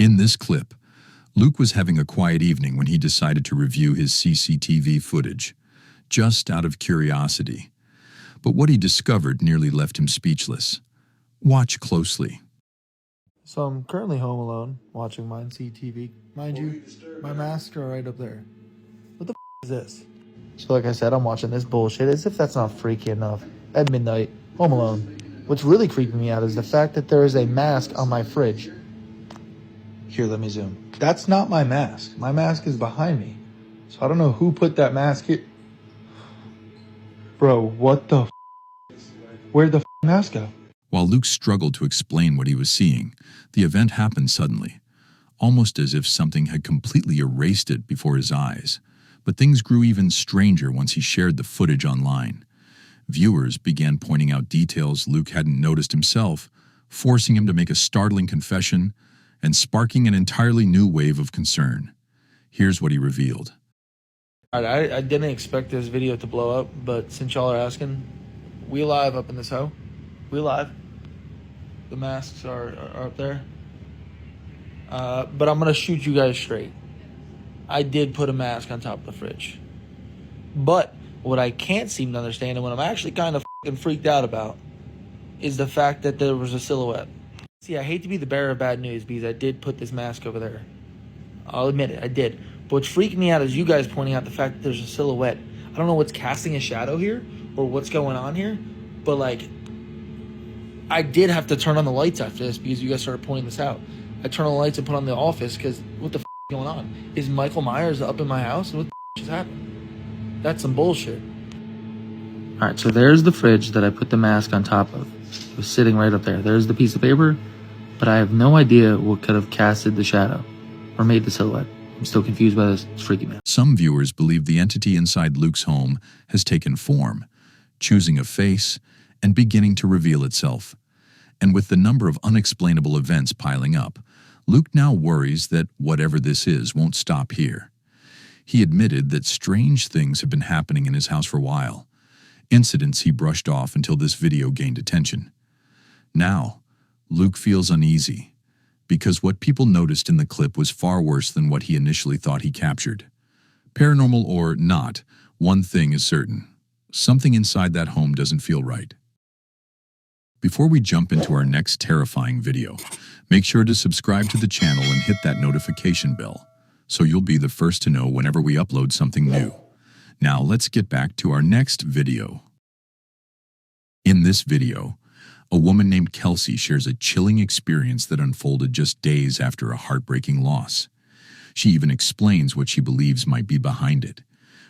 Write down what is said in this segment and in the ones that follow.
In this clip, Luke was having a quiet evening when he decided to review his CCTV footage, just out of curiosity. But what he discovered nearly left him speechless. Watch closely. So I'm currently home alone, watching my CTV. Mind you, my masks are right up there. What the is this? So like I said, I'm watching this bullshit as if that's not freaky enough. At midnight, home alone. What's really creeping me out is the fact that there is a mask on my fridge. Here, let me zoom. That's not my mask. My mask is behind me. So I don't know who put that mask here. Bro, what the Where'd the mask go? While Luke struggled to explain what he was seeing, the event happened suddenly, almost as if something had completely erased it before his eyes. But things grew even stranger once he shared the footage online. Viewers began pointing out details Luke hadn't noticed himself, forcing him to make a startling confession and sparking an entirely new wave of concern. Here's what he revealed. I didn't expect this video to blow up, but since y'all are asking, we live up in this hoe. We live. The masks are up there. But I'm going to shoot you guys straight. I did put a mask on top of the fridge. But what I can't seem to understand, and what I'm actually kind of freaked out about, is the fact that there was a silhouette. See, I hate to be the bearer of bad news because I did put this mask over there. I'll admit it, I did. But what's freaking me out is you guys pointing out the fact that there's a silhouette. I don't know what's casting a shadow here or what's going on here, but like, I did have to turn on the lights after this because you guys started pointing this out. I turned on the lights and put on the office because what the is going on? Is Michael Myers up in my house? What the just happened? That's some bullshit. Alright, so there's the fridge that I put the mask on top of. It was sitting right up there. There's the piece of paper, but I have no idea what could have casted the shadow or made the silhouette. I'm still confused by this. It's freaking me out. Some viewers believe the entity inside Luke's home has taken form, choosing a face and beginning to reveal itself. And with the number of unexplainable events piling up, Luke now worries that whatever this is won't stop here. He admitted that strange things have been happening in his house for a while, incidents he brushed off until this video gained attention. Now, Luke feels uneasy, because what people noticed in the clip was far worse than what he initially thought he captured. Paranormal or not, one thing is certain. Something inside that home doesn't feel right. Before we jump into our next terrifying video, make sure to subscribe to the channel and hit that notification bell, so you'll be the first to know whenever we upload something new. Now let's get back to our next video. In this video, a woman named Kelsey shares a chilling experience that unfolded just days after a heartbreaking loss. She even explains what she believes might be behind it.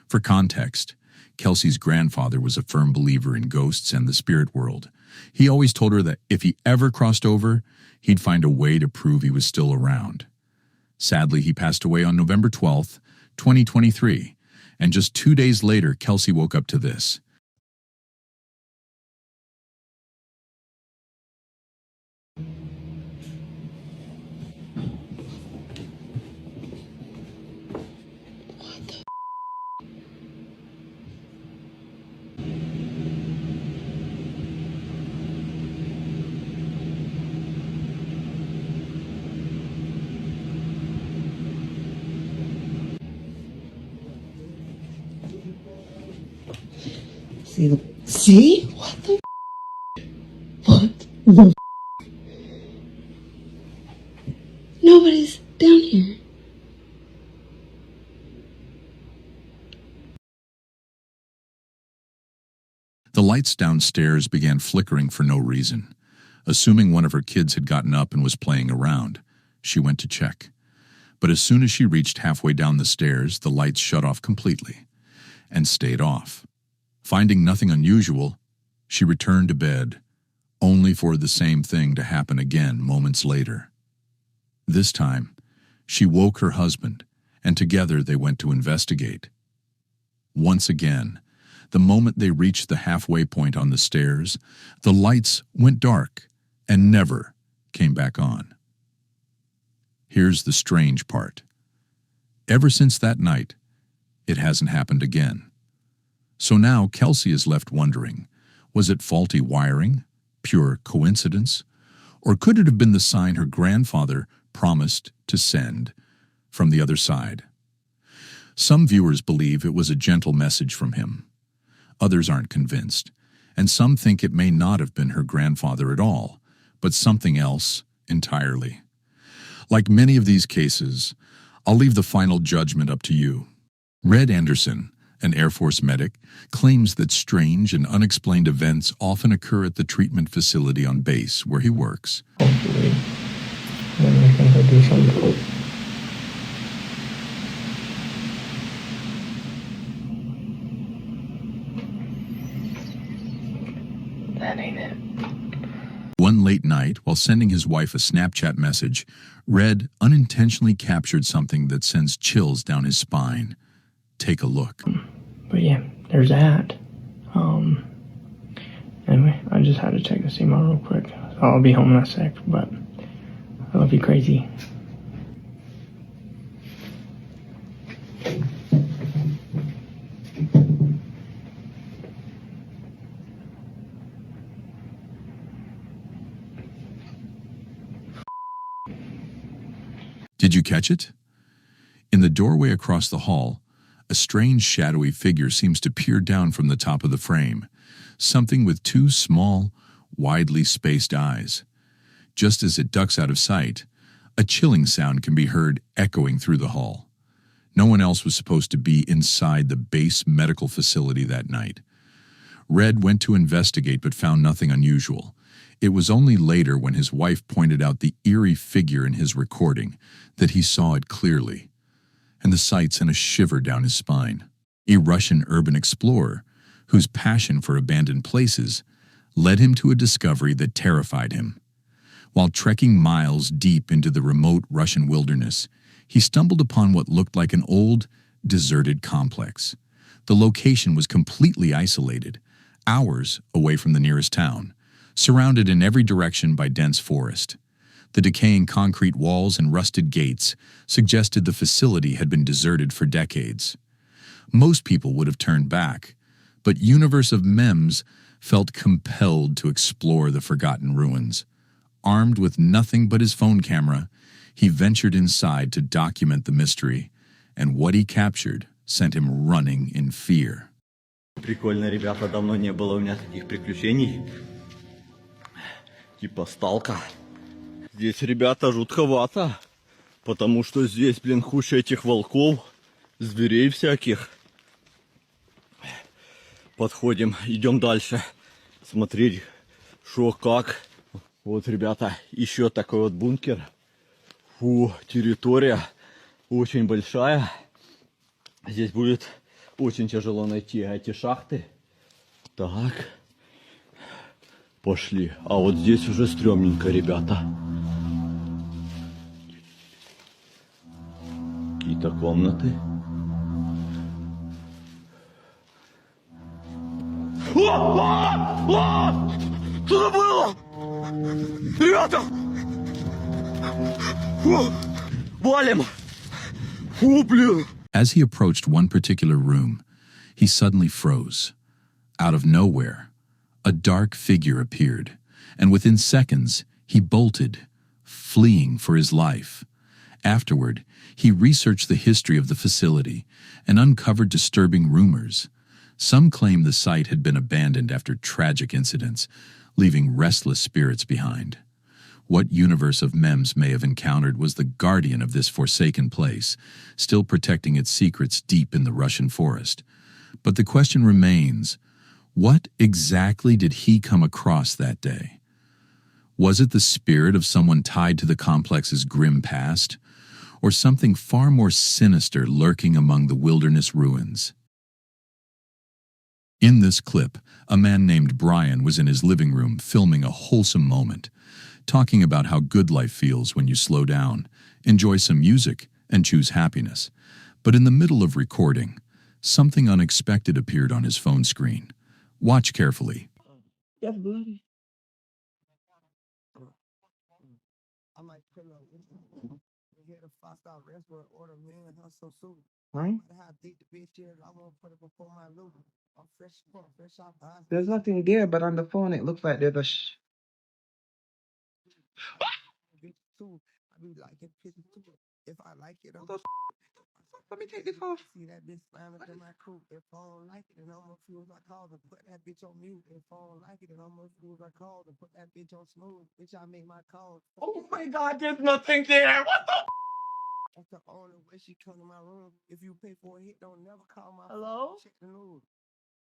For context, Kelsey's grandfather was a firm believer in ghosts and the spirit world. He always told her that if he ever crossed over, he'd find a way to prove he was still around. Sadly, he passed away on November 12th, 2023, and just 2 days later, Kelsey woke up to this. See? What the What the Nobody's down here. The lights downstairs began flickering for no reason. Assuming one of her kids had gotten up and was playing around, she went to check. But as soon as she reached halfway down the stairs, the lights shut off completely and stayed off. Finding nothing unusual, she returned to bed, only for the same thing to happen again moments later. This time, she woke her husband, and together they went to investigate. Once again, the moment they reached the halfway point on the stairs, the lights went dark and never came back on. Here's the strange part. Ever since that night, it hasn't happened again. So now Kelsey is left wondering, was it faulty wiring, pure coincidence, or could it have been the sign her grandfather promised to send from the other side. Some viewers believe it was a gentle message from him. Others aren't convinced, and some think it may not have been her grandfather at all, but something else entirely. Like many of these cases, I'll leave the final judgment up to you. Red Anderson, an Air Force medic, claims that strange and unexplained events often occur at the treatment facility on base where he works. Hopefully, then we can go do something. That ain't it. One late night, while sending his wife a Snapchat message, Red unintentionally captured something that sends chills down his spine. Take a look. But yeah, there's that. Anyway, I just had to check the CMO real quick. So I'll be home in a sec, but I love you crazy. Did you catch it? In the doorway across the hall, a strange shadowy figure seems to peer down from the top of the frame, something with two small, widely spaced eyes. Just as it ducks out of sight, a chilling sound can be heard echoing through the hall. No one else was supposed to be inside the base medical facility that night. Red went to investigate but found nothing unusual. It was only later, when his wife pointed out the eerie figure in his recording, that he saw it clearly, and the sight sent a shiver down his spine. A Russian urban explorer, whose passion for abandoned places led him to a discovery that terrified him. While trekking miles deep into the remote Russian wilderness, he stumbled upon what looked like an old, deserted complex. The location was completely isolated, hours away from the nearest town, surrounded in every direction by dense forest. The decaying concrete walls and rusted gates suggested the facility had been deserted for decades. Most people would have turned back, but Universe of Mems felt compelled to explore the forgotten ruins. Armed with nothing but his phone camera, he ventured inside to document the mystery, and what he captured sent him running in fear. Прикольно, ребята, давно не было у меня таких приключений. Типа сталка. Здесь, ребята, жутковато. Потому что здесь, блин, куча этих волков, зверей всяких. Подходим, идем дальше. Смотреть, что, как. Вот, ребята, еще такой вот бункер. Фу, территория очень большая. Здесь будет очень тяжело найти эти шахты. Так. Пошли. А вот здесь уже стрёмненько, ребята. Какие-то комнаты. Что это было? Ребята! Фу! Валим! Фу, блин! As he approached one particular room, he suddenly froze. Out of nowhere, a dark figure appeared, and within seconds, he bolted, fleeing for his life. Afterward, he researched the history of the facility and uncovered disturbing rumors. Some claim the site had been abandoned after tragic incidents, leaving restless spirits behind. What Universe of Mems may have encountered was the guardian of this forsaken place, still protecting its secrets deep in the Russian forest. But the question remains, what exactly did he come across that day? Was it the spirit of someone tied to the complex's grim past, or something far more sinister lurking among the wilderness ruins? In this clip, a man named Brian was in his living room filming a wholesome moment, talking about how good life feels when you slow down, enjoy some music, and choose happiness. But in the middle of recording, something unexpected appeared on his phone screen. Watch carefully. That's bloody. I might put up here the 5-star restaurant order man hustle soup. Right? How deep the bitch is, I won't put it before my loop. I'm fresh off the hospital. There's nothing there, but on the phone it looks like there's a Bitch too. I be liking pictures too. If I like it, I'm Let me take this off. see that bitch slamming to my crew. If I don't like it, then I'ma feel I call and put that bitch on mute. If I don't like it, then I'ma feel I call and put that bitch on smooth. Bitch, I make my calls. Oh my God, there's nothing there. What the? That's the only way she come to my room. If you pay for a hit, don't never call my Hello? phone. Check the news.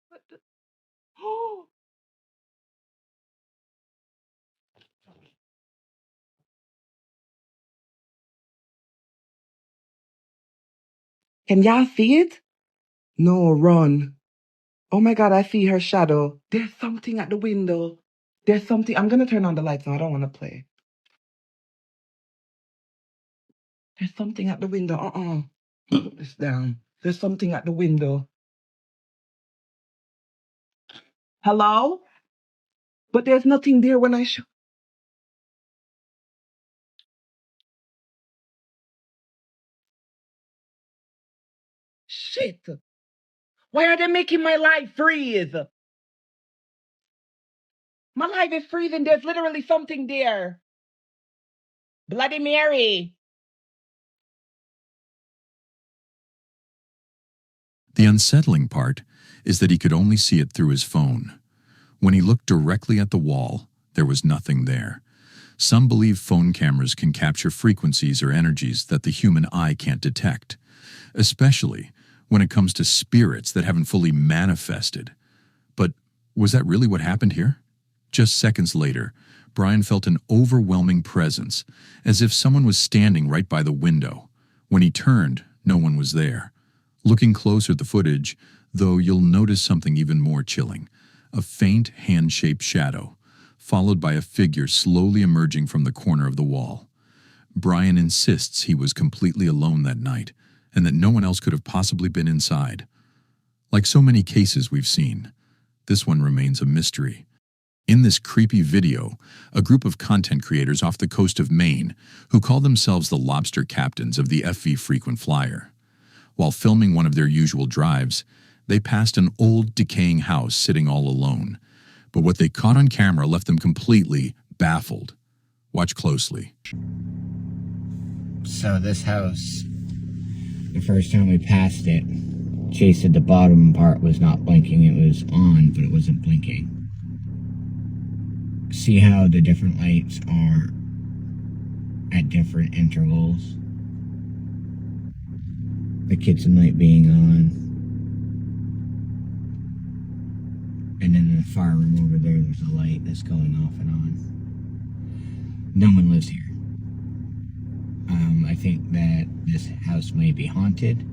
What the? Oh. Can y'all see it? No, run. Oh my God, I see her shadow. There's something at the window. There's something. I'm gonna turn on the lights now. I don't want to play. There's something at the window. Put this down. There's something at the window. Hello? But there's nothing there when I show. Shit. Why are they making my life freeze? My life is freezing. There's literally something there. Bloody Mary. The unsettling part is that he could only see it through his phone. When he looked directly at the wall, there was nothing there. Some believe phone cameras can capture frequencies or energies that the human eye can't detect, especially when it comes to spirits that haven't fully manifested. But was that really what happened here? Just seconds later, Brian felt an overwhelming presence, as if someone was standing right by the window. When he turned, no one was there. Looking closer at the footage, though, you'll notice something even more chilling: a faint hand-shaped shadow, followed by a figure slowly emerging from the corner of the wall. Brian insists he was completely alone that night, and that no one else could have possibly been inside. Like so many cases we've seen, this one remains a mystery. In this creepy video, a group of content creators off the coast of Maine, who call themselves the lobster captains of the FV Frequent Flyer. While filming one of their usual drives, they passed an old, decaying house sitting all alone. But what they caught on camera left them completely baffled. Watch closely. So this house, the first time we passed it, Chase said the bottom part was not blinking. It was on, but it wasn't blinking. See how the different lights are at different intervals? The kitchen light being on. And then in the fire room over there's a light that's going off and on. No one lives here. I think that this house may be haunted.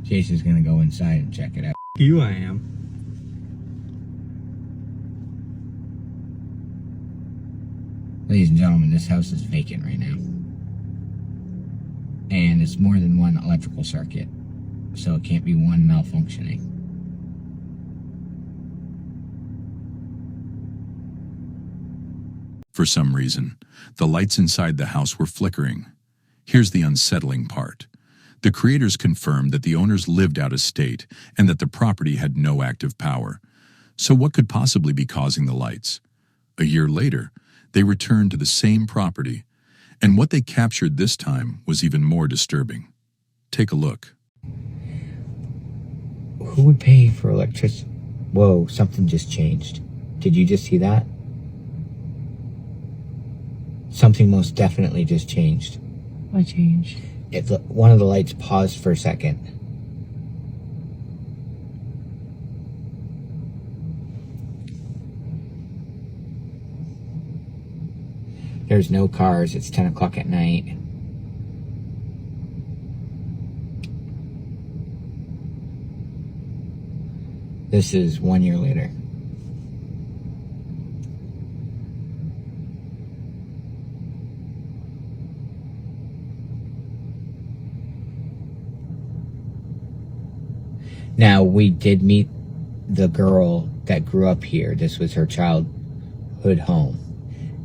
Jason's gonna go inside and check it out. You I am. Ladies and gentlemen, this house is vacant right now. And it's more than one electrical circuit, so it can't be one malfunctioning. For some reason, the lights inside the house were flickering. Here's the unsettling part. The creators confirmed that the owners lived out of state and that the property had no active power. So what could possibly be causing the lights? A year later, they returned to the same property, and what they captured this time was even more disturbing. Take a look. Who would pay for electricity? Whoa, something just changed. Did you just see that? Something most definitely just changed. What changed? One of the lights paused for a second. There's no cars. It's 10 o'clock at night. This is 1 year later. Now, we did meet the girl that grew up here. This was her childhood home.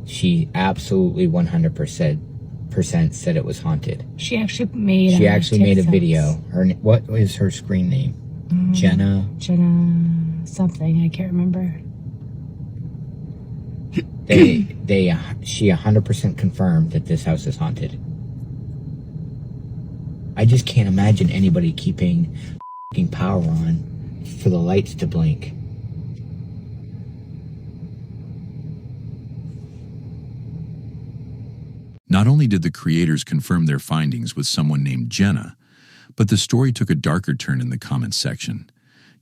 She absolutely 100% said it was haunted. She actually made. A video. What is her screen name? Jenna something. I can't remember. She 100% confirmed that this house is haunted. I just can't imagine anybody keeping f***ing power on for the lights to blink. Not only did the creators confirm their findings with someone named Jenna, but the story took a darker turn in the comments section.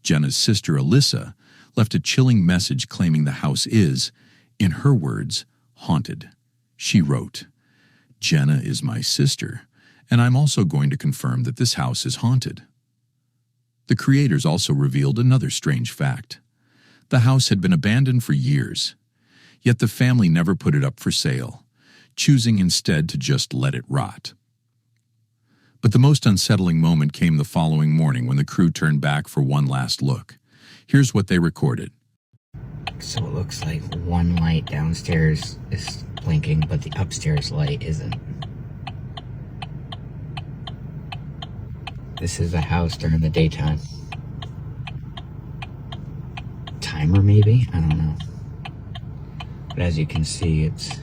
Jenna's sister, Alyssa, left a chilling message claiming the house is, in her words, haunted. She wrote, "Jenna is my sister, and I'm also going to confirm that this house is haunted." The creators also revealed another strange fact. The house had been abandoned for years, yet the family never put it up for sale, choosing instead to just let it rot. But the most unsettling moment came the following morning when the crew turned back for one last look. Here's what they recorded. So it looks like one light downstairs is blinking, but the upstairs light isn't. This is a house during the daytime. Timer maybe? I don't know. But as you can see, it's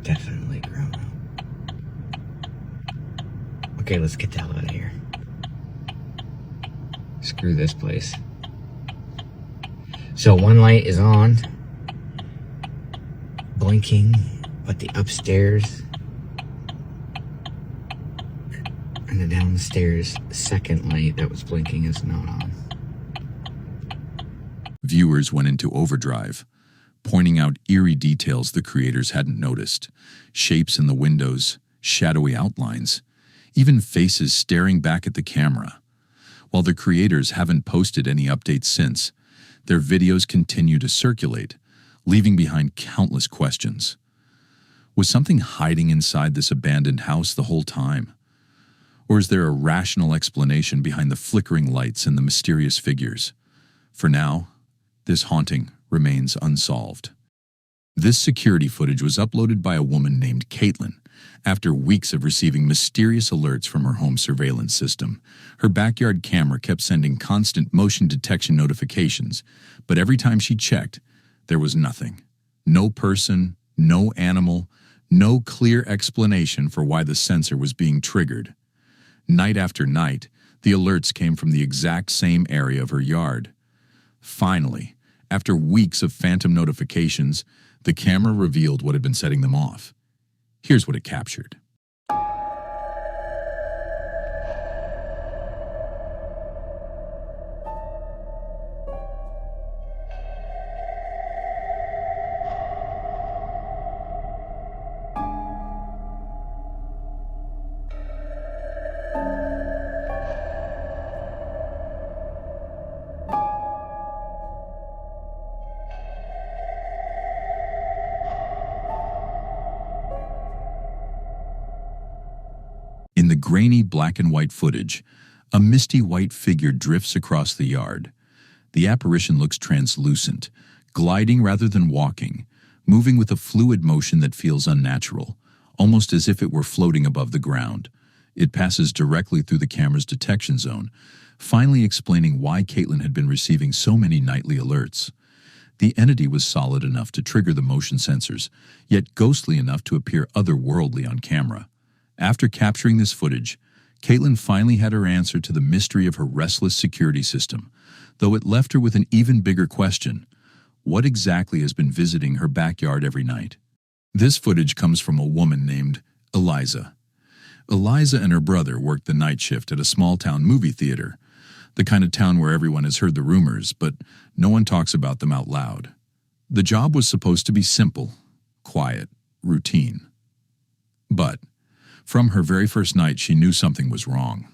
definitely grown up. Okay, let's get the hell out of here. Screw this place. So one light is on, blinking, but the upstairs and the downstairs second light that was blinking is not on. Viewers went into overdrive, pointing out eerie details the creators hadn't noticed, shapes in the windows, shadowy outlines, even faces staring back at the camera. While the creators haven't posted any updates since, their videos continue to circulate, leaving behind countless questions. Was something hiding inside this abandoned house the whole time? Or is there a rational explanation behind the flickering lights and the mysterious figures? For now, this haunting remains unsolved. This security footage was uploaded by a woman named Caitlin. After weeks of receiving mysterious alerts from her home surveillance system, her backyard camera kept sending constant motion detection notifications, but every time she checked, there was nothing. No person, no animal, no clear explanation for why the sensor was being triggered. Night after night, the alerts came from the exact same area of her yard. Finally, after weeks of phantom notifications, the camera revealed what had been setting them off. Here's what it captured. In the grainy black and white footage, a misty white figure drifts across the yard. The apparition looks translucent, gliding rather than walking, moving with a fluid motion that feels unnatural, almost as if it were floating above the ground. It passes directly through the camera's detection zone, finally explaining why Caitlin had been receiving so many nightly alerts. The entity was solid enough to trigger the motion sensors, yet ghostly enough to appear otherworldly on camera. After capturing this footage, Caitlin finally had her answer to the mystery of her restless security system, though it left her with an even bigger question. What exactly has been visiting her backyard every night? This footage comes from a woman named Eliza. Eliza and her brother worked the night shift at a small-town movie theater, the kind of town where everyone has heard the rumors, but no one talks about them out loud. The job was supposed to be simple, quiet, routine. But from her very first night, she knew something was wrong.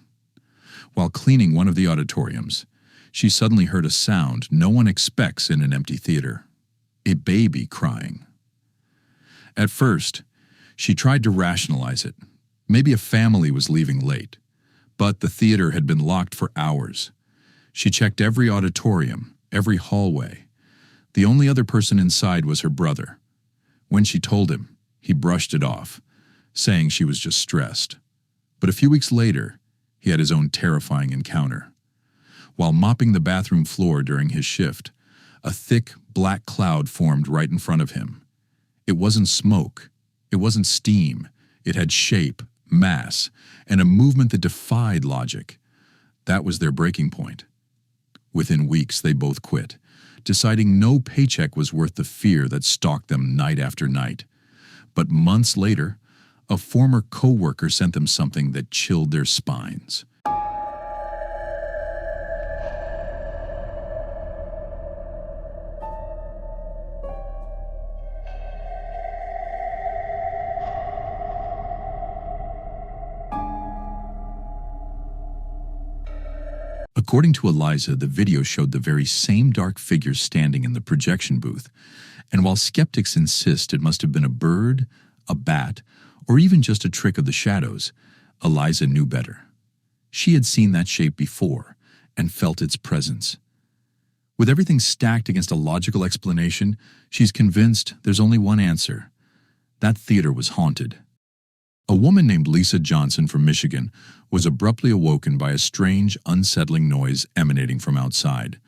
While cleaning one of the auditoriums, she suddenly heard a sound no one expects in an empty theater: a baby crying. At first, she tried to rationalize it. Maybe a family was leaving late, but the theater had been locked for hours. She checked every auditorium, every hallway. The only other person inside was her brother. When she told him, he brushed it off, saying she was just stressed. But a few weeks later, he had his own terrifying encounter. While mopping the bathroom floor during his shift, A thick, black cloud formed right in front of him. It wasn't smoke. It wasn't steam. It had shape, mass, and a movement that defied logic. That was their breaking point. Within weeks, they both quit, deciding no paycheck was worth the fear that stalked them night after night. But months later, a former co-worker sent them something that chilled their spines. According to Eliza, the video showed the very same dark figure standing in the projection booth, and while skeptics insist it must have been a bird, a bat, or even just a trick of the shadows, Eliza knew better. She had seen that shape before and felt its presence. With everything stacked against a logical explanation, she's convinced there's only one answer. That theater was haunted. A woman named Lisa Johnson from Michigan was abruptly awoken by a strange, unsettling noise emanating from outside.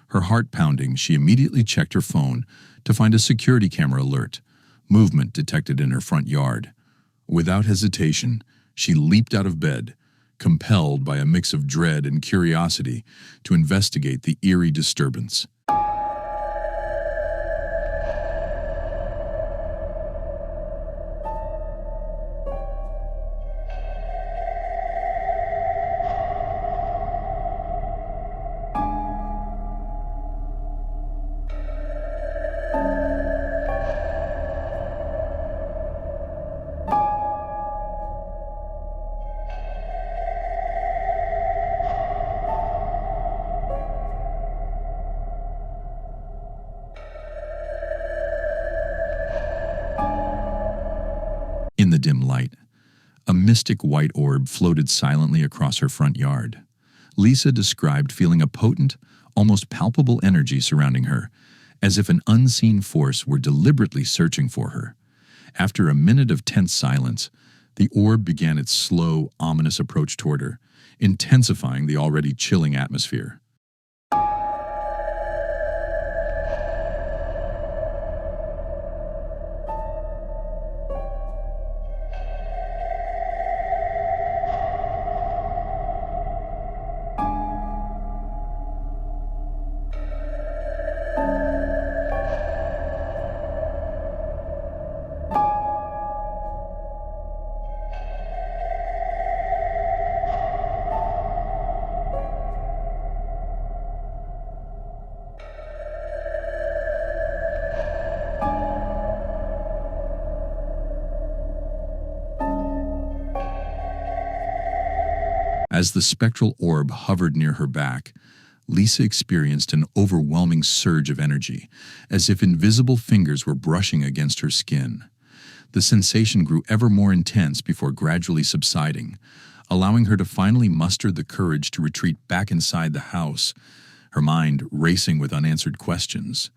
Her heart pounding, she immediately checked her phone to find a security camera alert, movement detected in her front yard. Without hesitation, she leaped out of bed, compelled by a mix of dread and curiosity to investigate the eerie disturbance. In the dim light, a mystic white orb floated silently across her front yard. Lisa described feeling a potent, almost palpable energy surrounding her, as if an unseen force were deliberately searching for her. After a minute of tense silence, the orb began its slow, ominous approach toward her, intensifying the already chilling atmosphere. As the spectral orb hovered near her back, Lisa experienced an overwhelming surge of energy, as if invisible fingers were brushing against her skin. The sensation grew ever more intense before gradually subsiding, allowing her to finally muster the courage to retreat back inside the house, her mind racing with unanswered questions.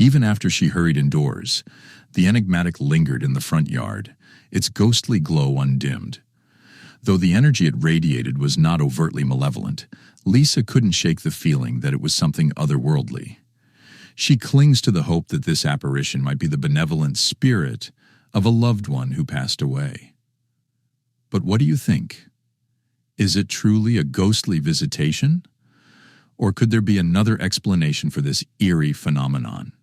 Even after she hurried indoors, the enigmatic lingered in the front yard, its ghostly glow undimmed. Though the energy it radiated was not overtly malevolent, Lisa couldn't shake the feeling that it was something otherworldly. She clings to the hope that this apparition might be the benevolent spirit of a loved one who passed away. But what do you think? Is it truly a ghostly visitation? Or could there be another explanation for this eerie phenomenon?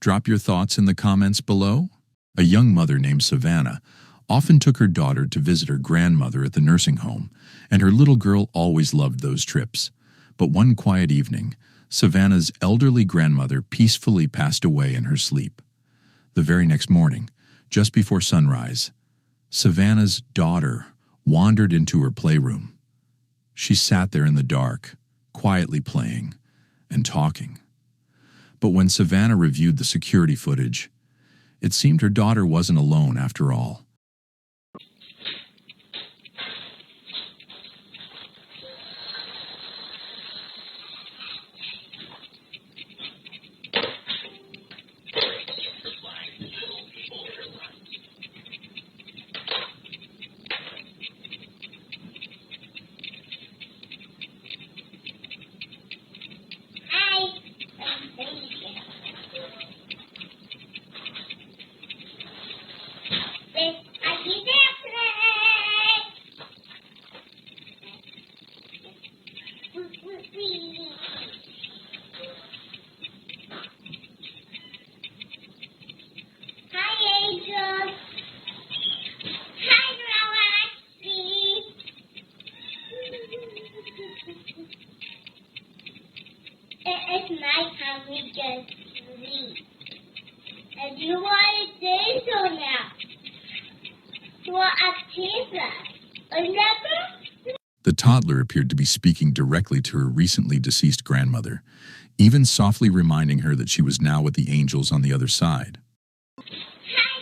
Drop your thoughts in the comments below. A young mother named Savannah often took her daughter to visit her grandmother at the nursing home, and her little girl always loved those trips. But one quiet evening, Savannah's elderly grandmother peacefully passed away in her sleep. The very next morning, just before sunrise, Savannah's daughter wandered into her playroom. She sat there in the dark, quietly playing and talking. But when Savannah reviewed the security footage, it seemed her daughter wasn't alone after all. It's nighttime, we can sleep. And you want to do so now. You want a pizza. Remember? The toddler appeared to be speaking directly to her recently deceased grandmother, even softly reminding her that she was now with the angels on the other side. Hi,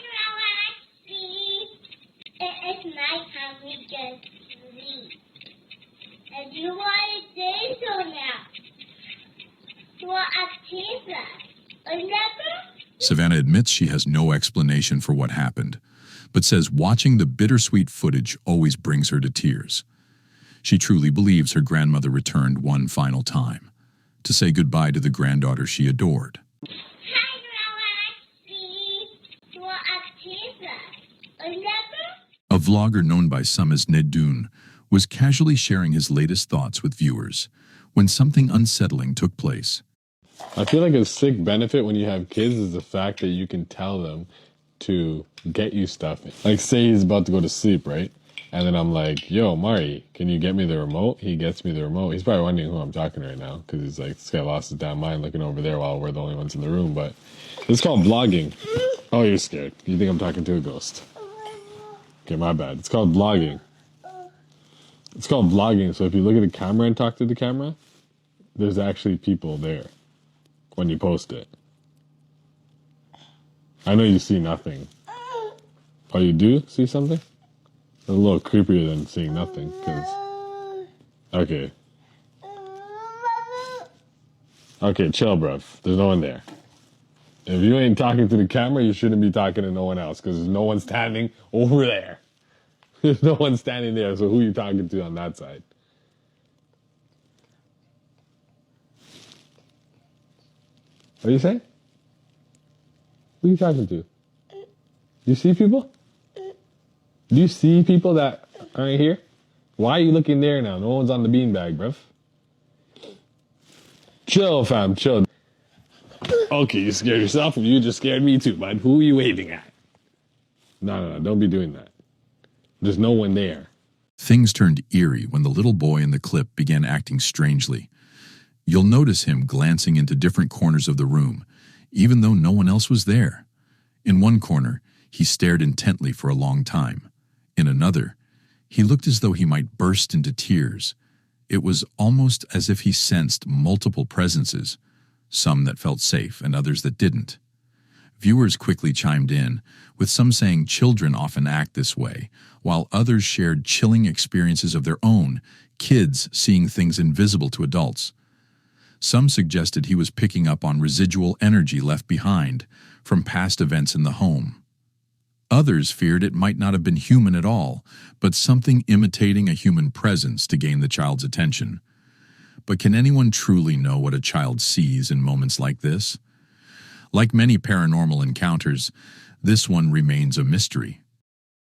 Grandma. Sleep. It's nighttime, we can sleep. And you want to do so now. You want a pizza. Remember? Savannah admits she has no explanation for what happened, but says watching the bittersweet footage always brings her to tears. She truly believes her grandmother returned one final time, to say goodbye to the granddaughter she adored. Hi, Grandma. Sleep. You want a pizza. Remember? A vlogger known by some as Nedun was casually sharing his latest thoughts with viewers when something unsettling took place. I feel like a sick benefit when you have kids is the fact that you can tell them to get you stuff. Like, say he's about to go to sleep, right? And then I'm like, yo, Mari, can you get me the remote? He gets me the remote. He's probably wondering who I'm talking to right now because he's like, this guy lost his damn mind looking over there while we're the only ones in the room. But it's called vlogging. Oh, you're scared. You think I'm talking to a ghost. Okay, my bad. It's called vlogging. It's called vlogging. So if you look at the camera and talk to the camera, there's actually people there when you post it. I know you see nothing. Oh, you do see something? It's a little creepier than seeing nothing, because... Okay. Okay, chill, bruv. There's no one there. If you ain't talking to the camera, you shouldn't be talking to no one else, because there's no one standing over there. There's no one standing there, so who are you talking to on that side? What do you say? Who are you talking to? You see people? Do you see people that aren't here? Why are you looking there now? No one's on the beanbag, bruv. Chill, fam, chill. Okay, you scared yourself, and you just scared me too, bud. Who are you waving at? No, don't be doing that. There's no one there. Things turned eerie when the little boy in the clip began acting strangely. You'll notice him glancing into different corners of the room, even though no one else was there. In one corner, he stared intently for a long time. In another, he looked as though he might burst into tears. It was almost as if he sensed multiple presences, some that felt safe and others that didn't. Viewers quickly chimed in, with some saying children often act this way, while others shared chilling experiences of their own, kids seeing things invisible to adults. Some suggested he was picking up on residual energy left behind from past events in the home. Others feared it might not have been human at all, but something imitating a human presence to gain the child's attention. But can anyone truly know what a child sees in moments like this? Like many paranormal encounters, this one remains a mystery.